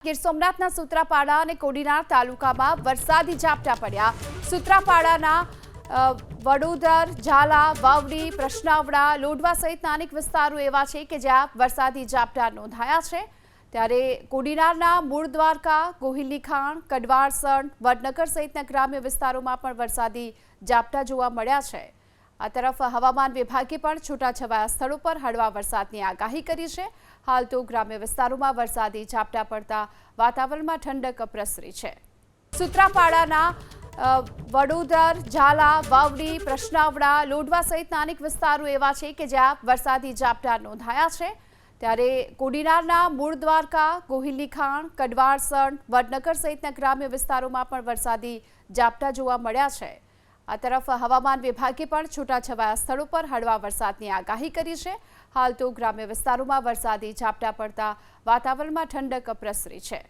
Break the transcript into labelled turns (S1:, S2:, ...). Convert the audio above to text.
S1: ગીર સોમનાથના સૂત્રાપાડા અને કોડીનાર તાલુકામાં વરસાદી ઝાપટા પડ્યા। સૂત્રાપાડાના વડોદર, ઝાલા, વાવડી, પ્રશ્નાવડા, લોઢવા સહિતના અનેક વિસ્તારો એવા છે કે જ્યાં વરસાદી ઝાપટા નોંધાયા છે। ત્યારે કોડીનારના મૂળ દ્વારકા, ગોહિલની ખાણ, કડવાળસણ, વડનગર સહિતના ગ્રામ્ય વિસ્તારોમાં પણ વરસાદી ઝાપટા જોવા મળ્યા છે। આ તરફ હવામાન વિભાગે પણ છૂટાછવાયા સ્થળો પર હળવા વરસાદની આગાહી કરી છે। હાલ તો ગ્રામ્ય વિસ્તારોમાં વરસાદી ઝાપટા પડતા વાતાવરણમાં ઠંડક પ્રસરી છે। સૂત્રાપાડાના વડોદર, ઝાલા, વાવડી, પ્રશ્નાવડા, લોઢવા સહિતના અનેક વિસ્તારો એવા છે કે જ્યાં વરસાદી ઝાપટા નોંધાયા છે। ત્યારે કોડીનારના મૂળ દ્વારકા, ગોહિલની ખાણ, કડવાળસણ, વડનગર સહિતના ગ્રામ્ય વિસ્તારોમાં પણ વરસાદી ઝાપટા જોવા મળ્યા છે। આ તરફ હવામાન વિભાગે પણ છૂટાછવાયા સ્થળો પર હળવા વરસાદની આગાહી કરી છે। હાલ તો ગ્રામ્ય વિસ્તારોમાં વરસાદી ઝાપટા પડતા વાતાવરણમાં ઠંડક પ્રસરી છે।